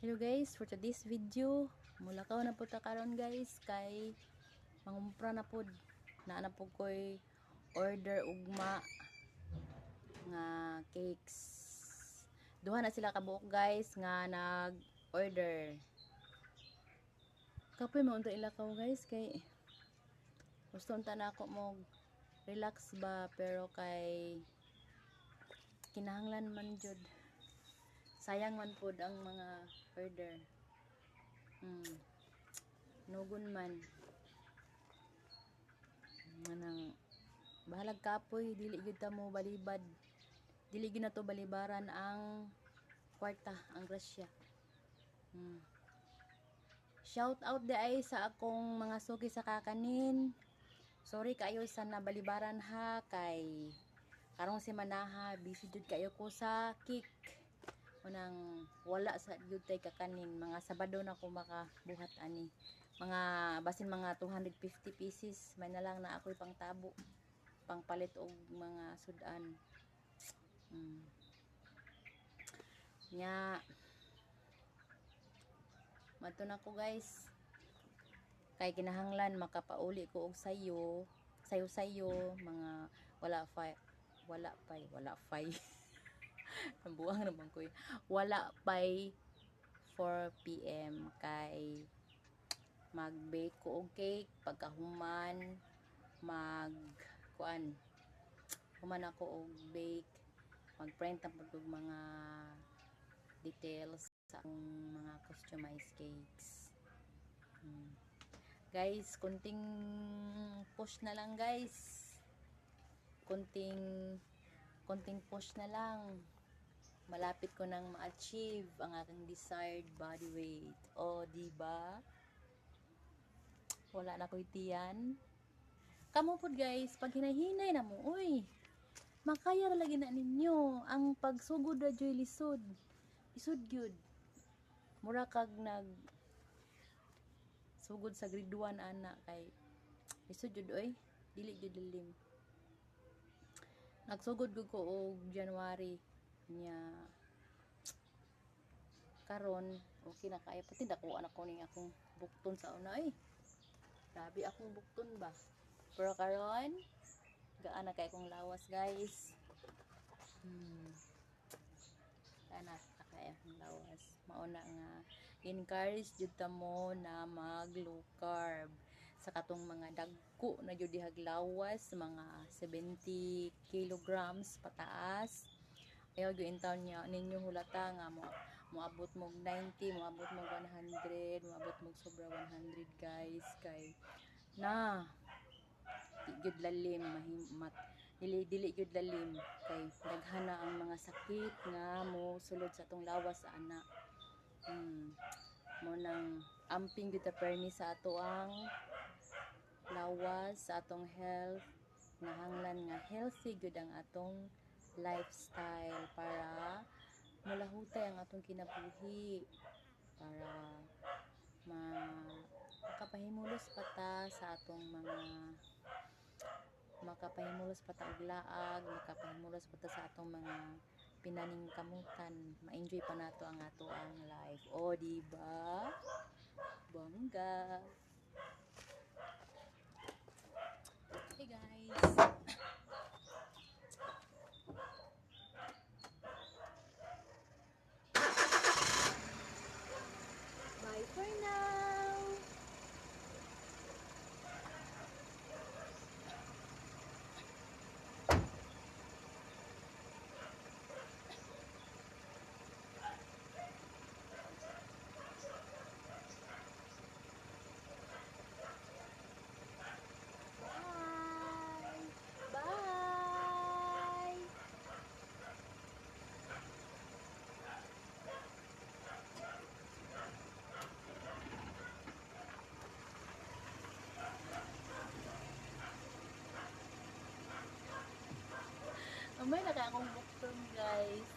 Hello guys, for today's video, mulakaw na po ta karon guys kay mangumpra na pod na po koy order ugma nga cakes. Duha na sila kabuok guys nga nag-order. Kapoy mo unta ilakaw guys kay gusto unta na ako mo relax ba pero kay kinahanglan man jud. Sayang man pod ang mga order. Nugon man. Manang bahalag kapoy, dili gyud ta mo balibad. Dili gyud na to balibaran ang kwarta, ang grasya. Shout out di ay sa akong mga suki sa kakanin. Sorry kayo sa nabalibaran ha kay karong semana busy jud kayo ko sa cake. Unang wala sa jud tay kakanin, mga Sabado na ko makabuhat ani. Mga basin mga 250 pieces may na lang na ako'y pangtabo, pangpalit og mga sudan. Nya mato na ko guys. Kay kinahanglan makapauli ko og sayo mga wala pay Nabuang naman ko wala pay 4 PM kay mag-bake ko og cake pagkahuman human ako og bake, mag-print ang og mga details sa akong mga customized cakes. Guys, kunting push na lang guys, kunting push na lang, malapit ko nang ma-achieve ang aking desired body weight. O diba wala na ko'y tiyan. Kamo pod guys, pag hinahinay na mo makaya na lagi na ninyo ang pagsugod ra joy lisod gyud. Mura kag nag sugod sa grade 1 ana kay lisod jud dili jud lilim. Nagsugod ko og January nya karon okay na kaya pati dako anak ko ning akong bukton sa una grabe akong bukton ba, pero karon gaan na kay akong lawas guys. Ana kaya akong lawas, mauna nga encourage jud ta mo na mag low carb sa katong mga dagko na jud dihag lawas, mga 70 kilograms pataas. Ayaw gyud intaw niya ninyo hulata nga moabot mo 90, moabot mo 100, moabot mo sobra 100 guys kay na di gyud lalim dili gyud lalim kay daghan na ang mga sakit nga mo sulod sa atong lawas sa ana. Mo nang amping gyud ta permi sa ato ang lawas, sa atong health. Nahanglan nga healthy gyud ang atong lifestyle para mulahutay ang atong kinabuhi, para makapahimulos pa ta sa atong mga makapahimulos pa ta og laag, makapahimulos pa ta sa atong mga pinaningkamutan, ma-enjoy pa nato ang ato ang life. O diba bongga. Hey guys, bye for now. Bye. Amay na kaya akong bukton guys.